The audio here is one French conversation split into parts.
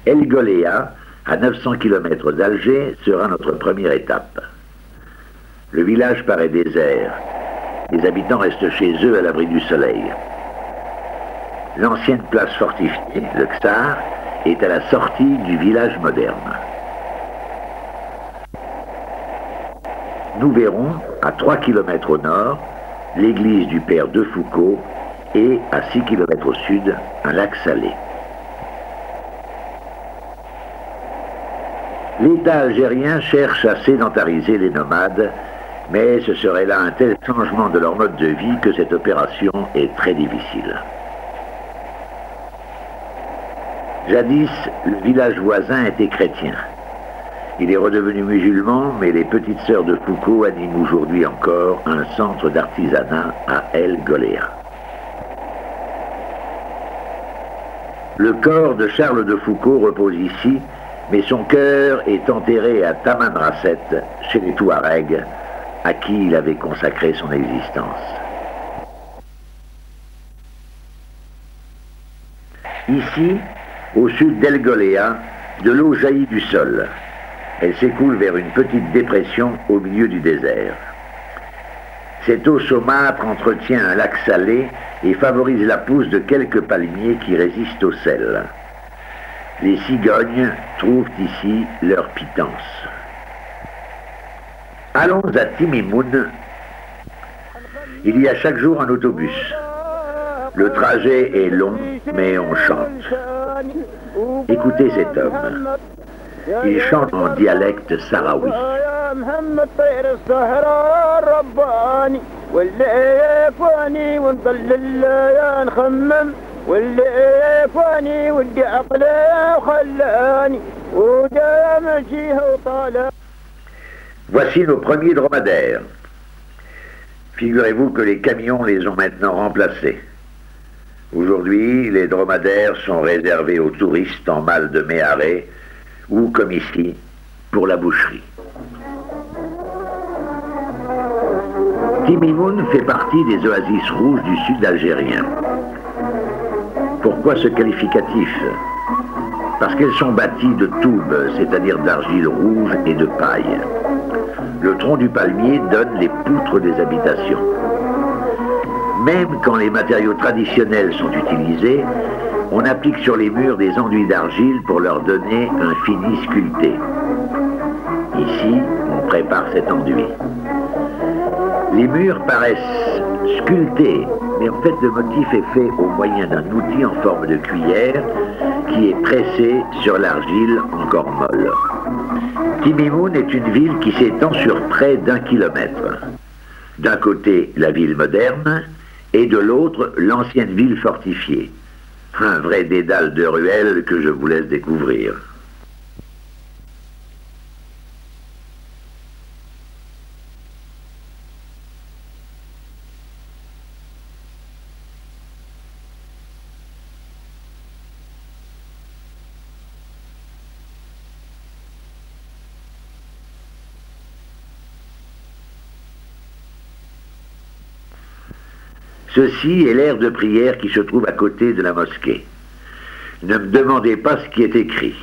El Golea, à 900 km d'Alger, sera notre première étape. Le village paraît désert. Les habitants restent chez eux à l'abri du soleil. L'ancienne place fortifiée, le Ksar, est à la sortie du village moderne. Nous verrons, à 3 km au nord, l'église du père de Foucault et, à 6 km au sud, un lac salé. L'État algérien cherche à sédentariser les nomades, mais ce serait là un tel changement de leur mode de vie que cette opération est très difficile. Jadis, le village voisin était chrétien. Il est redevenu musulman, mais les petites sœurs de Foucault animent aujourd'hui encore un centre d'artisanat à El Golea. Le corps de Charles de Foucault repose ici, mais son cœur est enterré à Tamanrasset, chez les Touaregs, à qui il avait consacré son existence. Ici, au sud d'El Golea, de l'eau jaillit du sol. Elle s'écoule vers une petite dépression au milieu du désert. Cette eau saumâtre entretient un lac salé et favorise la pousse de quelques palmiers qui résistent au sel. Les cigognes trouvent ici leur pitance. Allons à Timimoun. Il y a chaque jour un autobus. Le trajet est long, mais on chante. Écoutez cet homme. Il chante en dialecte sahraoui. Voici nos premiers dromadaires. Figurez-vous que les camions les ont maintenant remplacés. Aujourd'hui, les dromadaires sont réservés aux touristes en mal de méharé ou, comme ici, pour la boucherie. Timimoun fait partie des oasis rouges du sud algérien. Pourquoi ce qualificatif? Parce qu'elles sont bâties de toubes, c'est-à-dire d'argile rouge et de paille. Le tronc du palmier donne les poutres des habitations. Même quand les matériaux traditionnels sont utilisés, on applique sur les murs des enduits d'argile pour leur donner un fini sculpté. Ici, on prépare cet enduit. Les murs paraissent sculptés, mais en fait le motif est fait au moyen d'un outil en forme de cuillère qui est pressé sur l'argile encore molle. Timimoun est une ville qui s'étend sur près d'1 kilomètre. D'un côté, la ville moderne, et de l'autre, l'ancienne ville fortifiée. Un vrai dédale de ruelles que je vous laisse découvrir. Ceci est l'aire de prière qui se trouve à côté de la mosquée. Ne me demandez pas ce qui est écrit.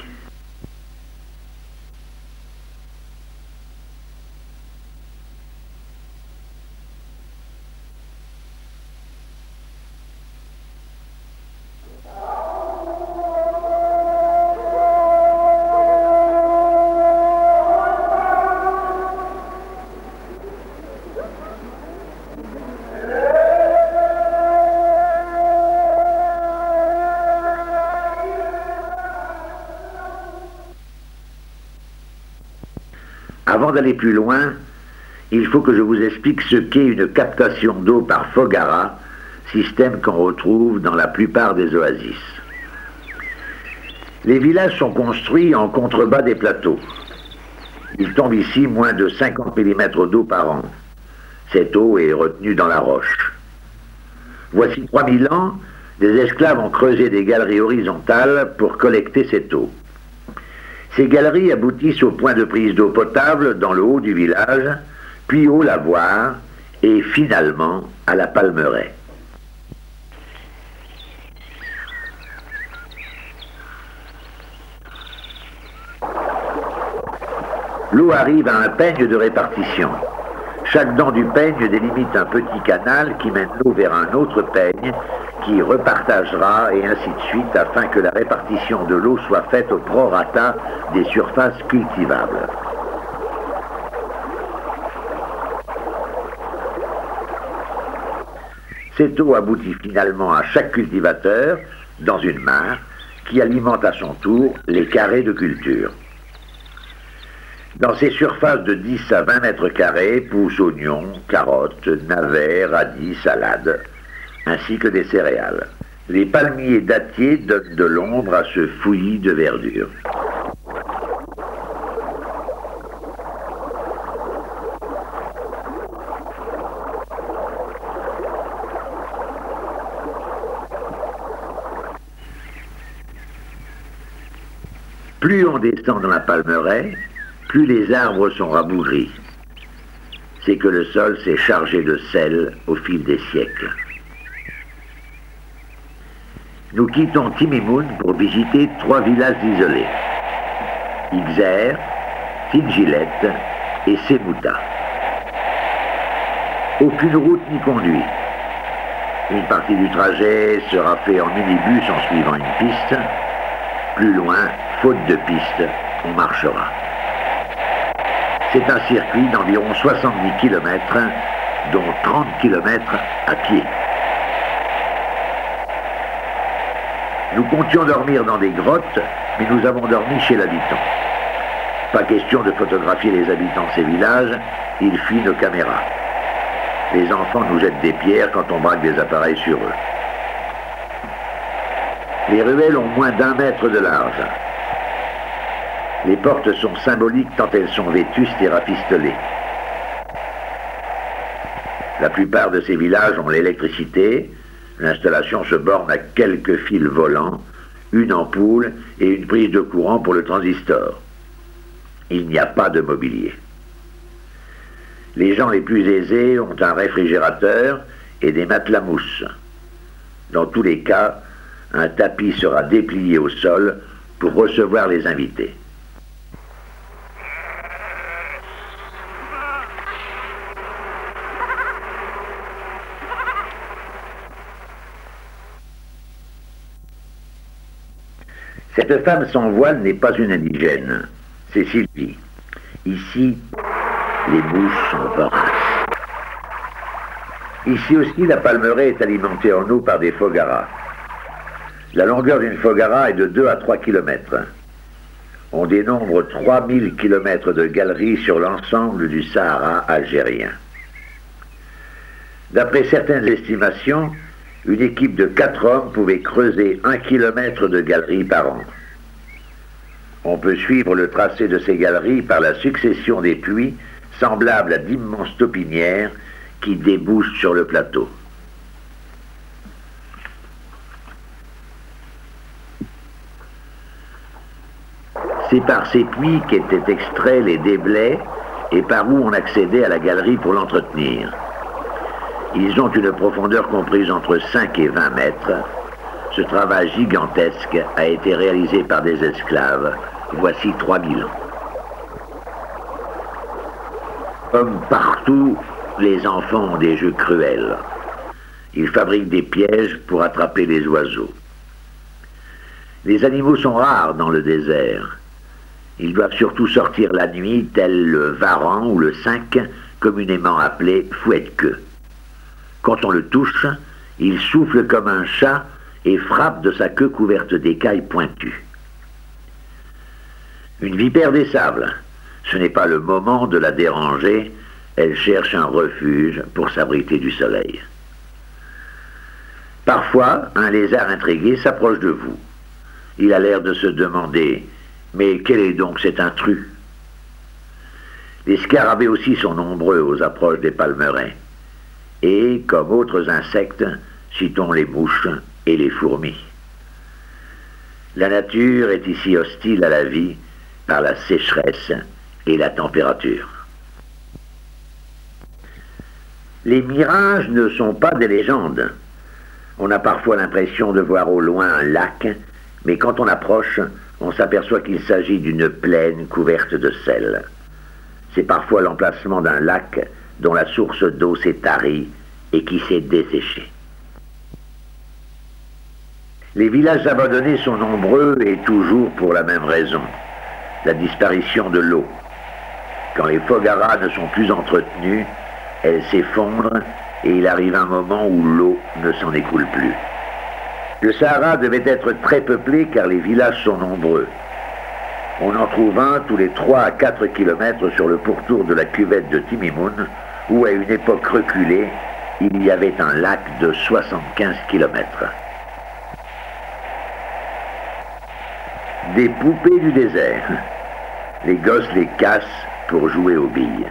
Avant d'aller plus loin, il faut que je vous explique ce qu'est une captation d'eau par Foggara, système qu'on retrouve dans la plupart des oasis. Les villages sont construits en contrebas des plateaux. Il tombe ici moins de 50 mm d'eau par an. Cette eau est retenue dans la roche. Voici 3000 ans, des esclaves ont creusé des galeries horizontales pour collecter cette eau. Ces galeries aboutissent au point de prise d'eau potable dans le haut du village, puis au lavoir et finalement à la palmeraie. L'eau arrive à un peigne de répartition. Chaque dent du peigne délimite un petit canal qui mène l'eau vers un autre peigne qui repartagera et ainsi de suite afin que la répartition de l'eau soit faite au prorata des surfaces cultivables. Cette eau aboutit finalement à chaque cultivateur dans une mare qui alimente à son tour les carrés de culture. Dans ces surfaces de 10 à 20 mètres carrés poussent oignons, carottes, navets, radis, salades, ainsi que des céréales. Les palmiers dattiers donnent de l'ombre à ce fouillis de verdure. Plus on descend dans la palmeraie, plus les arbres sont rabougris. C'est que le sol s'est chargé de sel au fil des siècles. Nous quittons Timimoun pour visiter 3 villages isolés. Ixer, Tingilet et Semouta. Aucune route n'y conduit. Une partie du trajet sera fait en minibus en suivant une piste. Plus loin, faute de piste, on marchera. C'est un circuit d'environ 70 km, dont 30 km à pied. Nous comptions dormir dans des grottes, mais nous avons dormi chez l'habitant. Pas question de photographier les habitants de ces villages, ils fuient nos caméras. Les enfants nous jettent des pierres quand on braque des appareils sur eux. Les ruelles ont moins d'1 mètre de large. Les portes sont symboliques tant elles sont vétustes et rafistolées. La plupart de ces villages ont l'électricité. L'installation se borne à quelques fils volants, une ampoule et une prise de courant pour le transistor. Il n'y a pas de mobilier. Les gens les plus aisés ont un réfrigérateur et des matelas mousse. Dans tous les cas, un tapis sera déplié au sol pour recevoir les invités. Cette femme sans voile n'est pas une indigène, c'est Sylvie. Ici, les mouches sont voraces. Ici aussi, la palmeraie est alimentée en eau par des fogaras. La longueur d'une fogara est de 2 à 3 km. On dénombre 3000 km de galeries sur l'ensemble du Sahara algérien. D'après certaines estimations, une équipe de 4 hommes pouvait creuser 1 km de galeries par an. On peut suivre le tracé de ces galeries par la succession des puits semblables à d'immenses taupinières qui débouchent sur le plateau. C'est par ces puits qu'étaient extraits les déblais et par où on accédait à la galerie pour l'entretenir. Ils ont une profondeur comprise entre 5 et 20 mètres. Ce travail gigantesque a été réalisé par des esclaves, voici 3000 ans. Comme partout, les enfants ont des jeux cruels. Ils fabriquent des pièges pour attraper les oiseaux. Les animaux sont rares dans le désert. Ils doivent surtout sortir la nuit, tel le varan ou le cinq, communément appelé fouette-queue. Quand on le touche, il souffle comme un chat et frappe de sa queue couverte d'écailles pointues. Une vipère des sables. Ce n'est pas le moment de la déranger, elle cherche un refuge pour s'abriter du soleil. Parfois, un lézard intrigué s'approche de vous. Il a l'air de se demander « Mais quel est donc cet intrus ?» Les scarabées aussi sont nombreux aux approches des palmeraies. Et, comme autres insectes, citons les mouches et les fourmis. La nature est ici hostile à la vie par la sécheresse et la température. Les mirages ne sont pas des légendes. On a parfois l'impression de voir au loin un lac, mais quand on approche, on s'aperçoit qu'il s'agit d'une plaine couverte de sel. C'est parfois l'emplacement d'un lac dont la source d'eau s'est tarie et qui s'est desséchée. Les villages abandonnés sont nombreux et toujours pour la même raison, la disparition de l'eau. Quand les fogaras ne sont plus entretenus, elles s'effondrent et il arrive un moment où l'eau ne s'en écoule plus. Le Sahara devait être très peuplé car les villages sont nombreux. On en trouve un tous les 3 à 4 kilomètres sur le pourtour de la cuvette de Timimoun, où à une époque reculée, il y avait un lac de 75 kilomètres. Des poupées du désert. Les gosses les cassent pour jouer aux billes.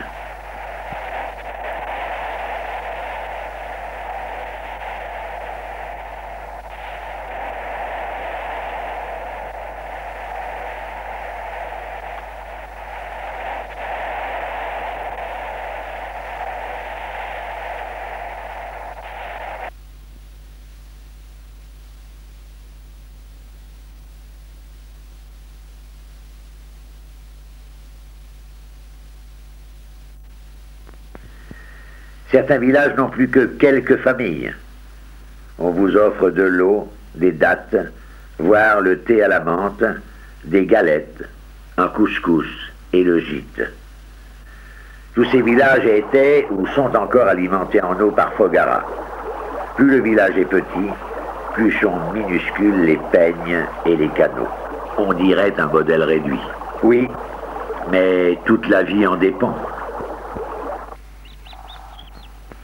Certains villages n'ont plus que quelques familles. On vous offre de l'eau, des dattes, voire le thé à la menthe, des galettes, un couscous et le gîte. Tous ces villages étaient ou sont encore alimentés en eau par Fogara. Plus le village est petit, plus sont minuscules les peignes et les canaux. On dirait un modèle réduit. Oui, mais toute la vie en dépend.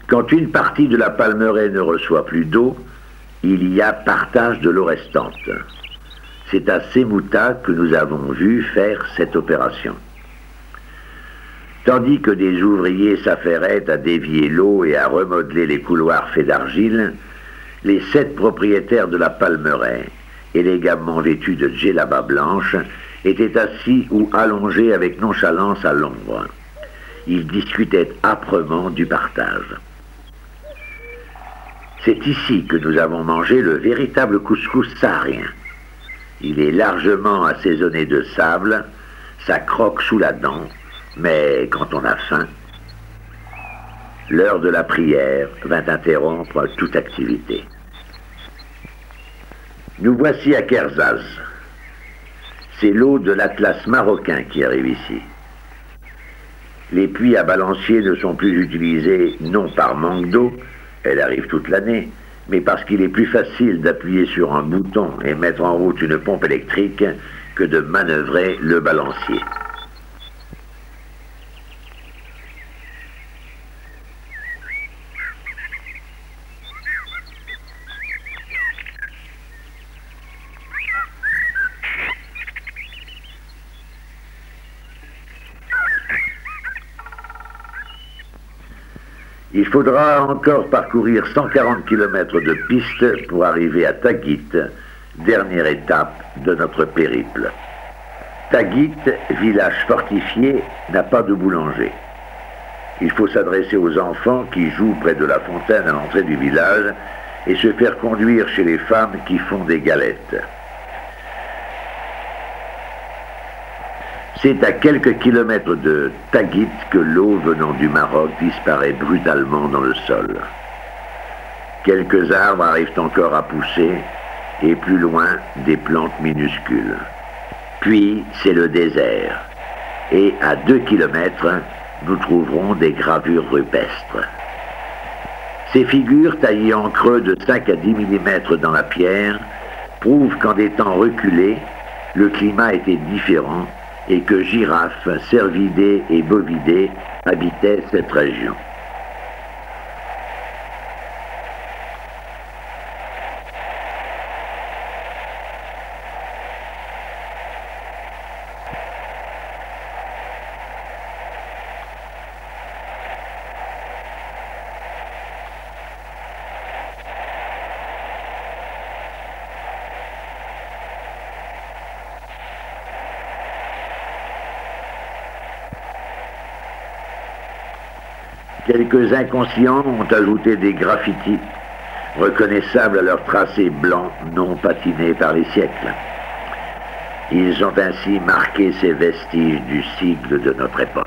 Quand une partie de la Palmeraie ne reçoit plus d'eau, il y a partage de l'eau restante. C'est à Semouta que nous avons vu faire cette opération. Tandis que des ouvriers s'affairaient à dévier l'eau et à remodeler les couloirs faits d'argile, les 7 propriétaires de la Palmeraie, élégamment vêtus de djellaba blanche, étaient assis ou allongés avec nonchalance à l'ombre. Ils discutaient âprement du partage. C'est ici que nous avons mangé le véritable couscous saharien. Il est largement assaisonné de sable, ça croque sous la dent, mais quand on a faim, l'heure de la prière vint interrompre toute activité. Nous voici à Kerzaz. C'est l'eau de l'Atlas marocain qui arrive ici. Les puits à balancier ne sont plus utilisés non par manque d'eau, elle arrive toute l'année, mais parce qu'il est plus facile d'appuyer sur un bouton et mettre en route une pompe électrique que de manœuvrer le balancier. Il faudra encore parcourir 140 km de piste pour arriver à Taguit, dernière étape de notre périple. Taguit, village fortifié, n'a pas de boulanger. Il faut s'adresser aux enfants qui jouent près de la fontaine à l'entrée du village et se faire conduire chez les femmes qui font des galettes. C'est à quelques kilomètres de Taguit que l'eau venant du Maroc disparaît brutalement dans le sol. Quelques arbres arrivent encore à pousser, et plus loin, des plantes minuscules. Puis, c'est le désert, et à 2 kilomètres, nous trouverons des gravures rupestres. Ces figures taillées en creux de 5 à 10 mm dans la pierre prouvent qu'en des temps reculés, le climat était différent et que girafes, cervidés et bovidés habitaient cette région. Quelques inconscients ont ajouté des graffitis, reconnaissables à leur tracé blanc non patiné par les siècles. Ils ont ainsi marqué ces vestiges du sigle de notre époque.